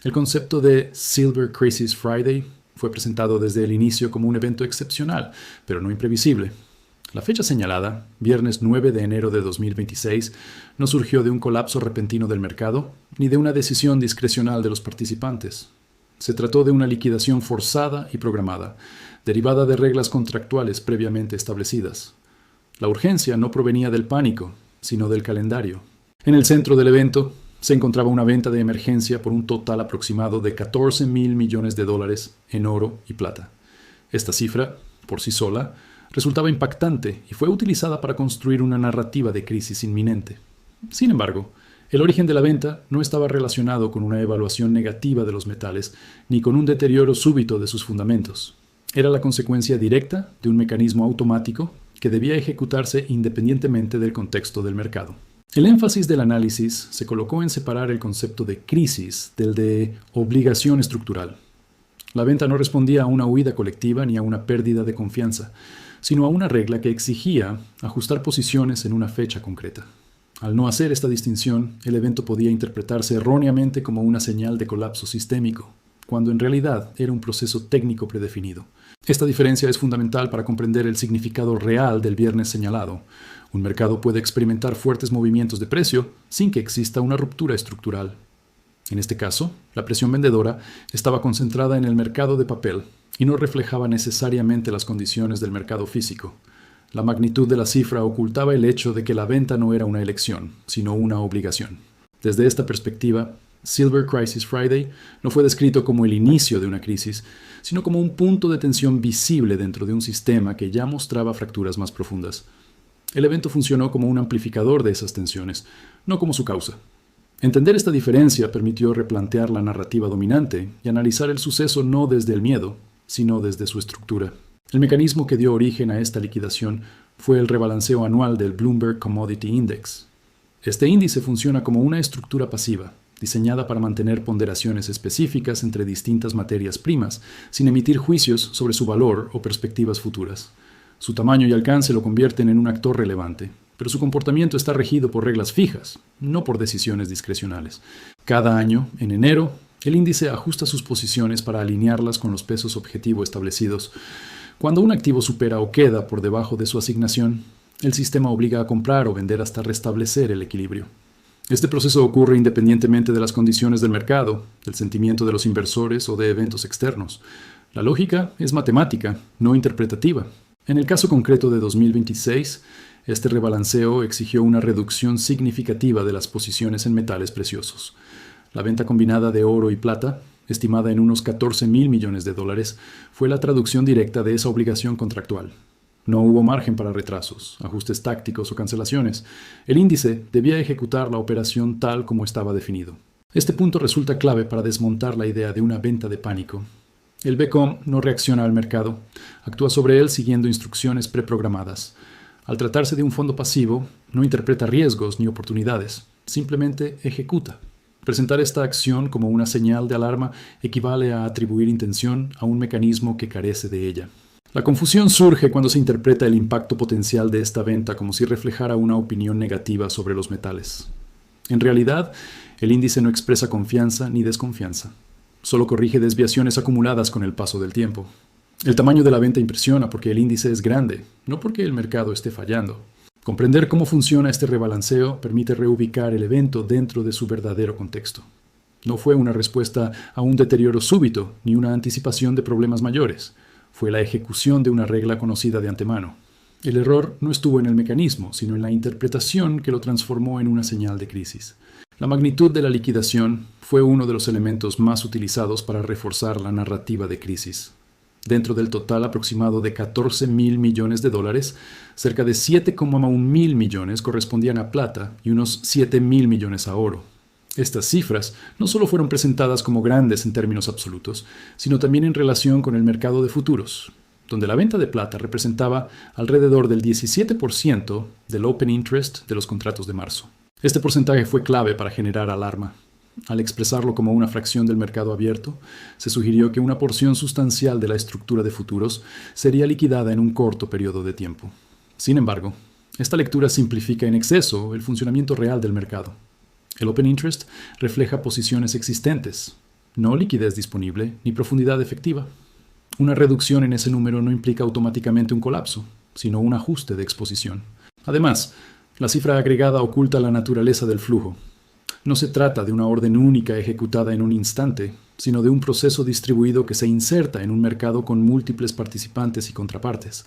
El concepto de Silver Crisis Friday fue presentado desde el inicio como un evento excepcional, pero no imprevisible. La fecha señalada, viernes 9 de enero de 2026, no surgió de un colapso repentino del mercado ni de una decisión discrecional de los participantes. Se trató de una liquidación forzada y programada, derivada de reglas contractuales previamente establecidas. La urgencia no provenía del pánico, sino del calendario. En el centro del evento se encontraba una venta de emergencia por un total aproximado de $14,000 millones en oro y plata. Esta cifra, por sí sola, resultaba impactante y fue utilizada para construir una narrativa de crisis inminente. Sin embargo, el origen de la venta no estaba relacionado con una evaluación negativa de los metales ni con un deterioro súbito de sus fundamentos. Era la consecuencia directa de un mecanismo automático que debía ejecutarse independientemente del contexto del mercado. El énfasis del análisis se colocó en separar el concepto de crisis del de obligación estructural. La venta no respondía a una huida colectiva ni a una pérdida de confianza, sino a una regla que exigía ajustar posiciones en una fecha concreta. Al no hacer esta distinción, el evento podía interpretarse erróneamente como una señal de colapso sistémico, cuando en realidad era un proceso técnico predefinido. Esta diferencia es fundamental para comprender el significado real del viernes señalado. Un mercado puede experimentar fuertes movimientos de precio sin que exista una ruptura estructural. En este caso, la presión vendedora estaba concentrada en el mercado de papel y no reflejaba necesariamente las condiciones del mercado físico. La magnitud de la cifra ocultaba el hecho de que la venta no era una elección, sino una obligación. Desde esta perspectiva, Silver Crisis Friday no fue descrito como el inicio de una crisis, sino como un punto de tensión visible dentro de un sistema que ya mostraba fracturas más profundas. El evento funcionó como un amplificador de esas tensiones, no como su causa. Entender esta diferencia permitió replantear la narrativa dominante y analizar el suceso no desde el miedo, sino desde su estructura. El mecanismo que dio origen a esta liquidación fue el rebalanceo anual del Bloomberg Commodity Index. Este índice funciona como una estructura pasiva, diseñada para mantener ponderaciones específicas entre distintas materias primas, sin emitir juicios sobre su valor o perspectivas futuras. Su tamaño y alcance lo convierten en un actor relevante, pero su comportamiento está regido por reglas fijas, no por decisiones discrecionales. Cada año, en enero, el índice ajusta sus posiciones para alinearlas con los pesos objetivo establecidos. Cuando un activo supera o queda por debajo de su asignación, el sistema obliga a comprar o vender hasta restablecer el equilibrio. Este proceso ocurre independientemente de las condiciones del mercado, del sentimiento de los inversores o de eventos externos. La lógica es matemática, no interpretativa. En el caso concreto de 2026, este rebalanceo exigió una reducción significativa de las posiciones en metales preciosos. La venta combinada de oro y plata, estimada en unos $14,000 millones, fue la traducción directa de esa obligación contractual. No hubo margen para retrasos, ajustes tácticos o cancelaciones. El índice debía ejecutar la operación tal como estaba definido. Este punto resulta clave para desmontar la idea de una venta de pánico. El BCOM no reacciona al mercado, actúa sobre él siguiendo instrucciones preprogramadas. Al tratarse de un fondo pasivo, no interpreta riesgos ni oportunidades, simplemente ejecuta. Presentar esta acción como una señal de alarma equivale a atribuir intención a un mecanismo que carece de ella. La confusión surge cuando se interpreta el impacto potencial de esta venta como si reflejara una opinión negativa sobre los metales. En realidad, el índice no expresa confianza ni desconfianza. Solo corrige desviaciones acumuladas con el paso del tiempo. El tamaño de la venta impresiona porque el índice es grande, no porque el mercado esté fallando. Comprender cómo funciona este rebalanceo permite reubicar el evento dentro de su verdadero contexto. No fue una respuesta a un deterioro súbito ni una anticipación de problemas mayores. Fue la ejecución de una regla conocida de antemano. El error no estuvo en el mecanismo, sino en la interpretación que lo transformó en una señal de crisis. La magnitud de la liquidación fue uno de los elementos más utilizados para reforzar la narrativa de crisis. Dentro del total aproximado de $14,000 millones, cerca de 7,1 mil millones correspondían a plata y unos 7,000 millones a oro. Estas cifras no solo fueron presentadas como grandes en términos absolutos, sino también en relación con el mercado de futuros, donde la venta de plata representaba alrededor del 17% del open interest de los contratos de marzo. Este porcentaje fue clave para generar alarma. Al expresarlo como una fracción del mercado abierto, se sugirió que una porción sustancial de la estructura de futuros sería liquidada en un corto periodo de tiempo. Sin embargo, esta lectura simplifica en exceso el funcionamiento real del mercado. El open interest refleja posiciones existentes, no liquidez disponible ni profundidad efectiva. Una reducción en ese número no implica automáticamente un colapso, sino un ajuste de exposición. Además, la cifra agregada oculta la naturaleza del flujo. No se trata de una orden única ejecutada en un instante, sino de un proceso distribuido que se inserta en un mercado con múltiples participantes y contrapartes.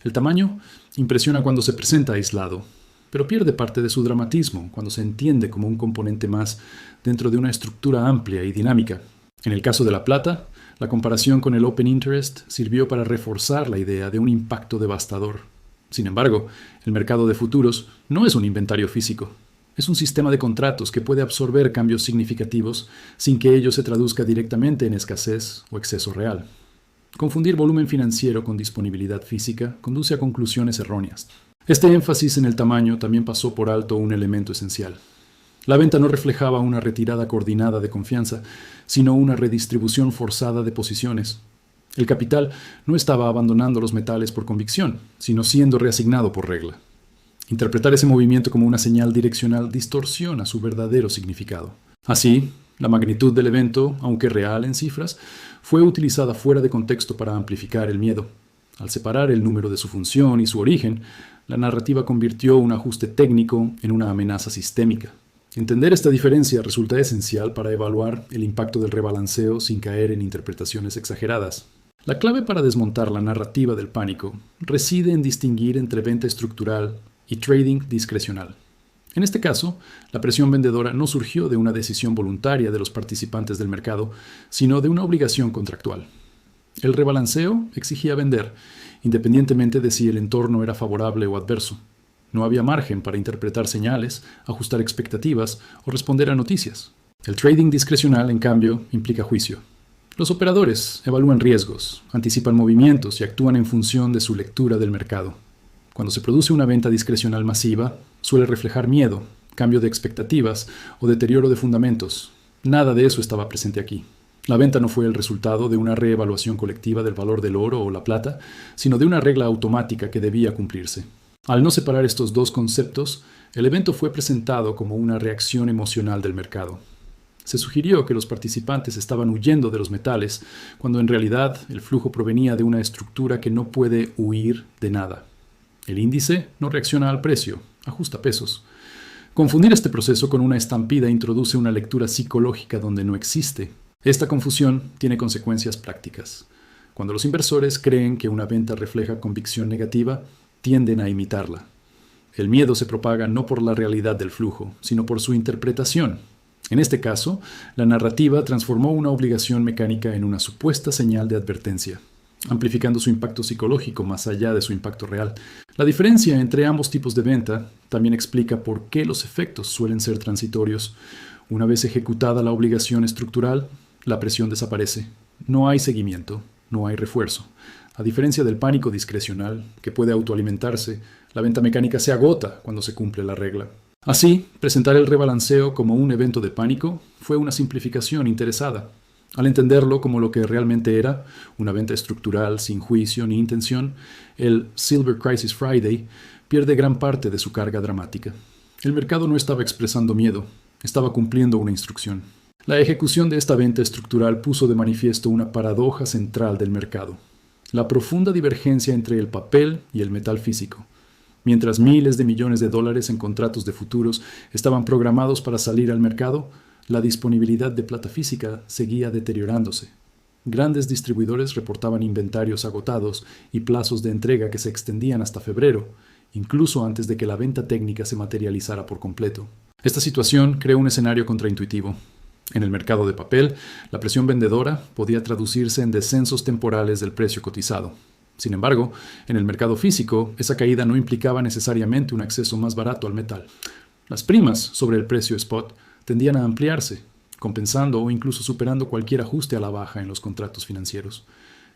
El tamaño impresiona cuando se presenta aislado, pero pierde parte de su dramatismo cuando se entiende como un componente más dentro de una estructura amplia y dinámica. En el caso de la plata, la comparación con el Open Interest sirvió para reforzar la idea de un impacto devastador. Sin embargo, el mercado de futuros no es un inventario físico. Es un sistema de contratos que puede absorber cambios significativos sin que ello se traduzca directamente en escasez o exceso real. Confundir volumen financiero con disponibilidad física conduce a conclusiones erróneas. Este énfasis en el tamaño también pasó por alto un elemento esencial. La venta no reflejaba una retirada coordinada de confianza, sino una redistribución forzada de posiciones. El capital no estaba abandonando los metales por convicción, sino siendo reasignado por regla. Interpretar ese movimiento como una señal direccional distorsiona su verdadero significado. Así, la magnitud del evento, aunque real en cifras, fue utilizada fuera de contexto para amplificar el miedo. Al separar el número de su función y su origen, la narrativa convirtió un ajuste técnico en una amenaza sistémica. Entender esta diferencia resulta esencial para evaluar el impacto del rebalanceo sin caer en interpretaciones exageradas. La clave para desmontar la narrativa del pánico reside en distinguir entre venta estructural y trading discrecional. En este caso, la presión vendedora no surgió de una decisión voluntaria de los participantes del mercado, sino de una obligación contractual. El rebalanceo exigía vender, independientemente de si el entorno era favorable o adverso. No había margen para interpretar señales, ajustar expectativas o responder a noticias. El trading discrecional, en cambio, implica juicio. Los operadores evalúan riesgos, anticipan movimientos y actúan en función de su lectura del mercado. Cuando se produce una venta discrecional masiva, suele reflejar miedo, cambio de expectativas o deterioro de fundamentos. Nada de eso estaba presente aquí. La venta no fue el resultado de una reevaluación colectiva del valor del oro o la plata, sino de una regla automática que debía cumplirse. Al no separar estos dos conceptos, el evento fue presentado como una reacción emocional del mercado. Se sugirió que los participantes estaban huyendo de los metales, cuando en realidad el flujo provenía de una estructura que no puede huir de nada. El índice no reacciona al precio, ajusta pesos. Confundir este proceso con una estampida introduce una lectura psicológica donde no existe. Esta confusión tiene consecuencias prácticas. Cuando los inversores creen que una venta refleja convicción negativa, tienden a imitarla. El miedo se propaga no por la realidad del flujo, sino por su interpretación. En este caso, la narrativa transformó una obligación mecánica en una supuesta señal de advertencia, amplificando su impacto psicológico más allá de su impacto real. La diferencia entre ambos tipos de venta también explica por qué los efectos suelen ser transitorios. Una vez ejecutada la obligación estructural, la presión desaparece. No hay seguimiento, no hay refuerzo. A diferencia del pánico discrecional, que puede autoalimentarse, la venta mecánica se agota cuando se cumple la regla. Así, presentar el rebalanceo como un evento de pánico fue una simplificación interesada. Al entenderlo como lo que realmente era, una venta estructural sin juicio ni intención, el Silver Crisis Friday pierde gran parte de su carga dramática. El mercado no estaba expresando miedo, estaba cumpliendo una instrucción. La ejecución de esta venta estructural puso de manifiesto una paradoja central del mercado: la profunda divergencia entre el papel y el metal físico. Mientras miles de millones de dólares en contratos de futuros estaban programados para salir al mercado, la disponibilidad de plata física seguía deteriorándose. Grandes distribuidores reportaban inventarios agotados y plazos de entrega que se extendían hasta febrero, incluso antes de que la venta técnica se materializara por completo. Esta situación creó un escenario contraintuitivo. En el mercado de papel, la presión vendedora podía traducirse en descensos temporales del precio cotizado. Sin embargo, en el mercado físico, esa caída no implicaba necesariamente un acceso más barato al metal. Las primas sobre el precio spot tendían a ampliarse, compensando o incluso superando cualquier ajuste a la baja en los contratos financieros.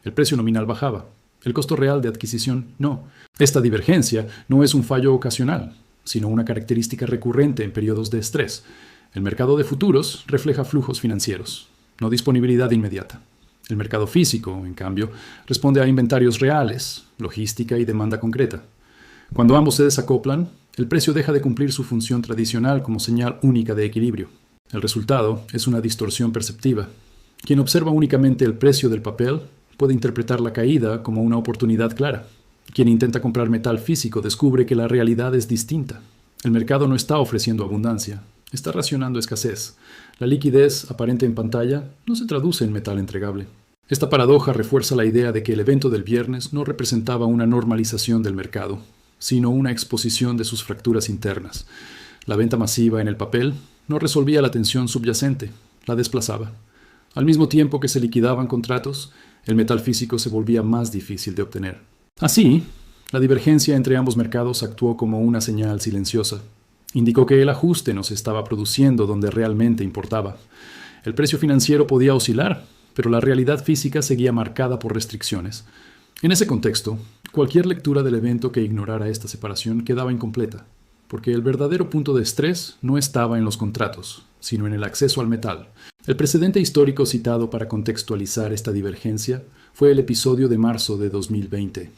El precio nominal bajaba, el costo real de adquisición no. Esta divergencia no es un fallo ocasional, sino una característica recurrente en periodos de estrés. El mercado de futuros refleja flujos financieros, no disponibilidad inmediata. El mercado físico, en cambio, responde a inventarios reales, logística y demanda concreta. Cuando ambos se desacoplan, el precio deja de cumplir su función tradicional como señal única de equilibrio. El resultado es una distorsión perceptiva. Quien observa únicamente el precio del papel puede interpretar la caída como una oportunidad clara. Quien intenta comprar metal físico descubre que la realidad es distinta. El mercado no está ofreciendo abundancia, está racionando escasez. La liquidez aparente en pantalla no se traduce en metal entregable. Esta paradoja refuerza la idea de que el evento del viernes no representaba una normalización del mercado, sino una exposición de sus fracturas internas. La venta masiva en el papel no resolvía la tensión subyacente, la desplazaba. Al mismo tiempo que se liquidaban contratos, el metal físico se volvía más difícil de obtener. Así, la divergencia entre ambos mercados actuó como una señal silenciosa. Indicó que el ajuste no se estaba produciendo donde realmente importaba. El precio financiero podía oscilar, pero la realidad física seguía marcada por restricciones. En ese contexto, cualquier lectura del evento que ignorara esta separación quedaba incompleta, porque el verdadero punto de estrés no estaba en los contratos, sino en el acceso al metal. El precedente histórico citado para contextualizar esta divergencia fue el episodio de marzo de 2020.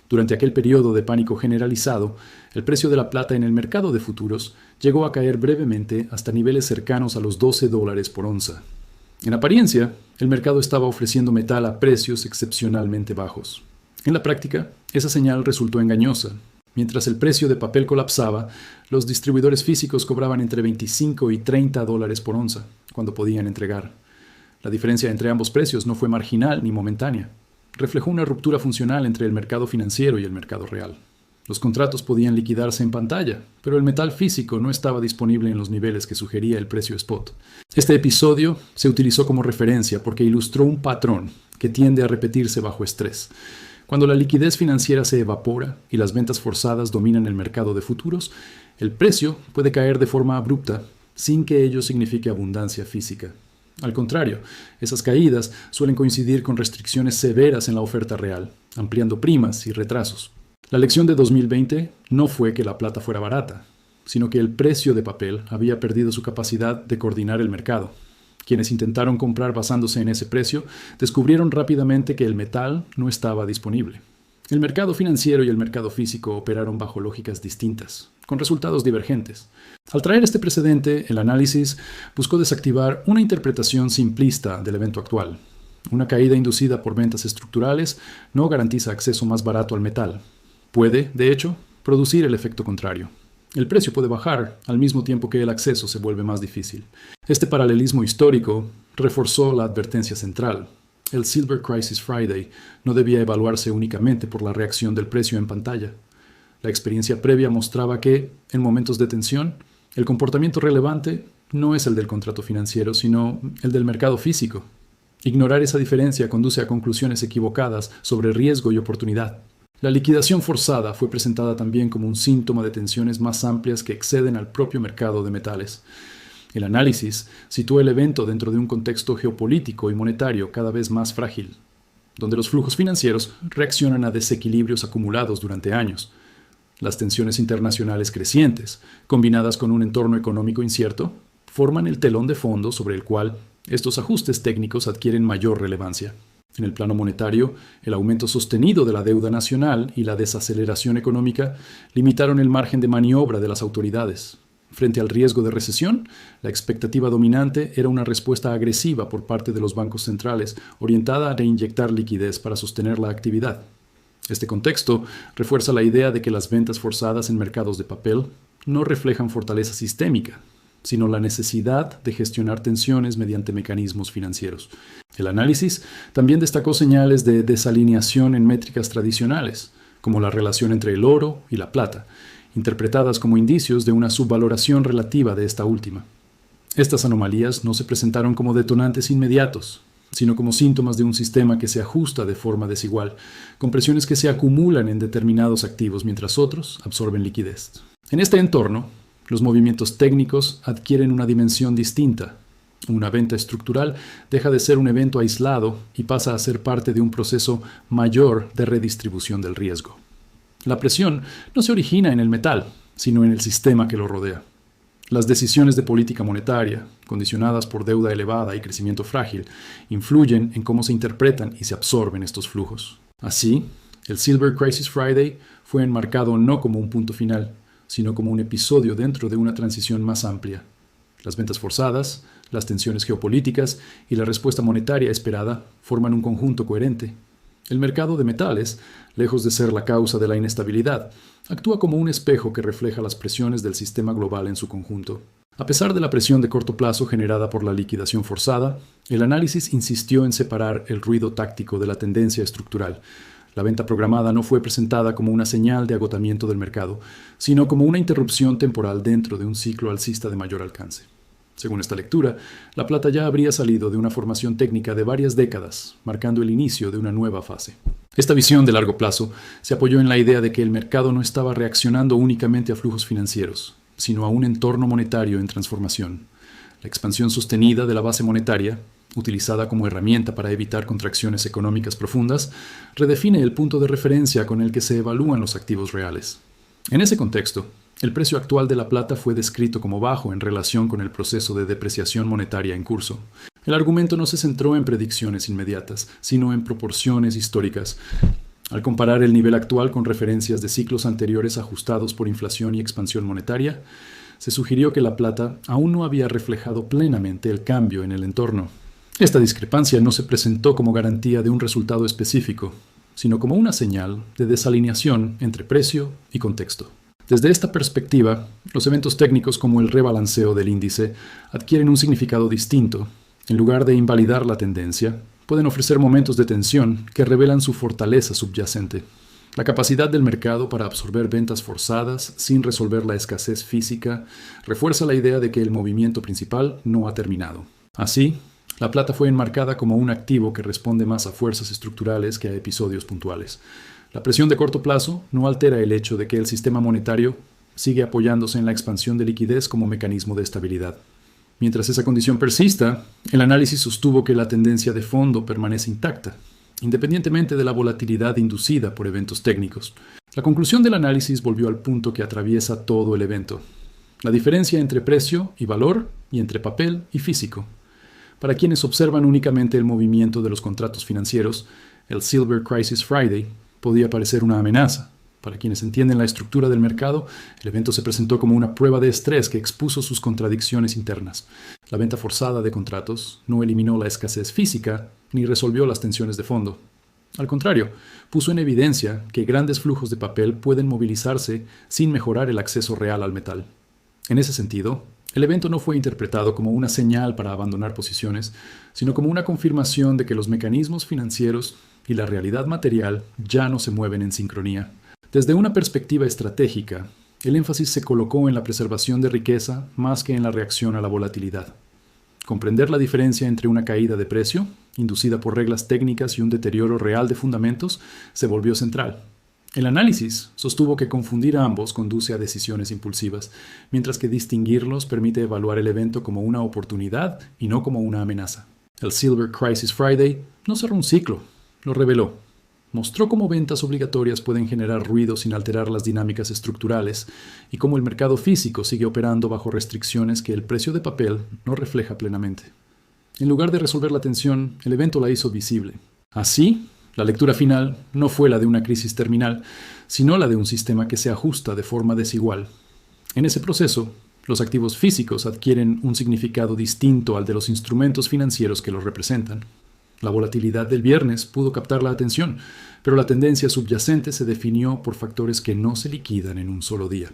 Durante aquel periodo de pánico generalizado, el precio de la plata en el mercado de futuros llegó a caer brevemente hasta niveles cercanos a los $12 por onza. En apariencia, el mercado estaba ofreciendo metal a precios excepcionalmente bajos. En la práctica, esa señal resultó engañosa. Mientras el precio de papel colapsaba, los distribuidores físicos cobraban entre $25 y $30 por onza, cuando podían entregar. La diferencia entre ambos precios no fue marginal ni momentánea. Reflejó una ruptura funcional entre el mercado financiero y el mercado real. Los contratos podían liquidarse en pantalla, pero el metal físico no estaba disponible en los niveles que sugería el precio spot. Este episodio se utilizó como referencia porque ilustró un patrón que tiende a repetirse bajo estrés. Cuando la liquidez financiera se evapora y las ventas forzadas dominan el mercado de futuros, el precio puede caer de forma abrupta sin que ello signifique abundancia física. Al contrario, esas caídas suelen coincidir con restricciones severas en la oferta real, ampliando primas y retrasos. La lección de 2020 no fue que la plata fuera barata, sino que el precio de papel había perdido su capacidad de coordinar el mercado. Quienes intentaron comprar basándose en ese precio descubrieron rápidamente que el metal no estaba disponible. El mercado financiero y el mercado físico operaron bajo lógicas distintas, con resultados divergentes. Al traer este precedente, el análisis buscó desactivar una interpretación simplista del evento actual. Una caída inducida por ventas estructurales no garantiza acceso más barato al metal. Puede, de hecho, producir el efecto contrario. El precio puede bajar al mismo tiempo que el acceso se vuelve más difícil. Este paralelismo histórico reforzó la advertencia central. El Silver Crisis Friday no debía evaluarse únicamente por la reacción del precio en pantalla. La experiencia previa mostraba que, en momentos de tensión, el comportamiento relevante no es el del contrato financiero, sino el del mercado físico. Ignorar esa diferencia conduce a conclusiones equivocadas sobre riesgo y oportunidad. La liquidación forzada fue presentada también como un síntoma de tensiones más amplias que exceden al propio mercado de metales. El análisis sitúa el evento dentro de un contexto geopolítico y monetario cada vez más frágil, donde los flujos financieros reaccionan a desequilibrios acumulados durante años. Las tensiones internacionales crecientes, combinadas con un entorno económico incierto, forman el telón de fondo sobre el cual estos ajustes técnicos adquieren mayor relevancia. En el plano monetario, el aumento sostenido de la deuda nacional y la desaceleración económica limitaron el margen de maniobra de las autoridades. Frente al riesgo de recesión, la expectativa dominante era una respuesta agresiva por parte de los bancos centrales, orientada a reinyectar liquidez para sostener la actividad. Este contexto refuerza la idea de que las ventas forzadas en mercados de papel no reflejan fortaleza sistémica, sino la necesidad de gestionar tensiones mediante mecanismos financieros. El análisis también destacó señales de desalineación en métricas tradicionales, como la relación entre el oro y la plata, interpretadas como indicios de una subvaloración relativa de esta última. Estas anomalías no se presentaron como detonantes inmediatos, sino como síntomas de un sistema que se ajusta de forma desigual, con presiones que se acumulan en determinados activos mientras otros absorben liquidez. En este entorno, los movimientos técnicos adquieren una dimensión distinta. Una venta estructural deja de ser un evento aislado y pasa a ser parte de un proceso mayor de redistribución del riesgo. La presión no se origina en el metal, sino en el sistema que lo rodea. Las decisiones de política monetaria, condicionadas por deuda elevada y crecimiento frágil, influyen en cómo se interpretan y se absorben estos flujos. Así, el Silver Crisis Friday fue enmarcado no como un punto final, sino como un episodio dentro de una transición más amplia. Las ventas forzadas, las tensiones geopolíticas y la respuesta monetaria esperada forman un conjunto coherente. El mercado de metales, lejos de ser la causa de la inestabilidad, actúa como un espejo que refleja las presiones del sistema global en su conjunto. A pesar de la presión de corto plazo generada por la liquidación forzada, el análisis insistió en separar el ruido táctico de la tendencia estructural. La venta programada no fue presentada como una señal de agotamiento del mercado, sino como una interrupción temporal dentro de un ciclo alcista de mayor alcance. Según esta lectura, la plata ya habría salido de una formación técnica de varias décadas, marcando el inicio de una nueva fase. Esta visión de largo plazo se apoyó en la idea de que el mercado no estaba reaccionando únicamente a flujos financieros, sino a un entorno monetario en transformación. La expansión sostenida de la base monetaria, utilizada como herramienta para evitar contracciones económicas profundas, redefine el punto de referencia con el que se evalúan los activos reales. En ese contexto, el precio actual de la plata fue descrito como bajo en relación con el proceso de depreciación monetaria en curso. El argumento no se centró en predicciones inmediatas, sino en proporciones históricas. Al comparar el nivel actual con referencias de ciclos anteriores ajustados por inflación y expansión monetaria, se sugirió que la plata aún no había reflejado plenamente el cambio en el entorno. Esta discrepancia no se presentó como garantía de un resultado específico, sino como una señal de desalineación entre precio y contexto. Desde esta perspectiva, los eventos técnicos como el rebalanceo del índice adquieren un significado distinto. En lugar de invalidar la tendencia, pueden ofrecer momentos de tensión que revelan su fortaleza subyacente. La capacidad del mercado para absorber ventas forzadas sin resolver la escasez física refuerza la idea de que el movimiento principal no ha terminado. Así, la plata fue enmarcada como un activo que responde más a fuerzas estructurales que a episodios puntuales. La presión de corto plazo no altera el hecho de que el sistema monetario sigue apoyándose en la expansión de liquidez como mecanismo de estabilidad. Mientras esa condición persista, el análisis sostuvo que la tendencia de fondo permanece intacta, independientemente de la volatilidad inducida por eventos técnicos. La conclusión del análisis volvió al punto que atraviesa todo el evento: la diferencia entre precio y valor y entre papel y físico. Para quienes observan únicamente el movimiento de los contratos financieros, el Silver Crisis Friday podía parecer una amenaza. Para quienes entienden la estructura del mercado, el evento se presentó como una prueba de estrés que expuso sus contradicciones internas. La venta forzada de contratos no eliminó la escasez física ni resolvió las tensiones de fondo. Al contrario, puso en evidencia que grandes flujos de papel pueden movilizarse sin mejorar el acceso real al metal. En ese sentido, el evento no fue interpretado como una señal para abandonar posiciones, sino como una confirmación de que los mecanismos financieros y la realidad material ya no se mueven en sincronía. Desde una perspectiva estratégica, el énfasis se colocó en la preservación de riqueza más que en la reacción a la volatilidad. Comprender la diferencia entre una caída de precio, inducida por reglas técnicas, y un deterioro real de fundamentos, se volvió central. El análisis sostuvo que confundir a ambos conduce a decisiones impulsivas, mientras que distinguirlos permite evaluar el evento como una oportunidad y no como una amenaza. El Silver Crisis Friday no cerró un ciclo, lo reveló. Mostró cómo ventas obligatorias pueden generar ruido sin alterar las dinámicas estructurales y cómo el mercado físico sigue operando bajo restricciones que el precio de papel no refleja plenamente. En lugar de resolver la tensión, el evento la hizo visible. Así, la lectura final no fue la de una crisis terminal, sino la de un sistema que se ajusta de forma desigual. En ese proceso, los activos físicos adquieren un significado distinto al de los instrumentos financieros que los representan. La volatilidad del viernes pudo captar la atención, pero la tendencia subyacente se definió por factores que no se liquidan en un solo día.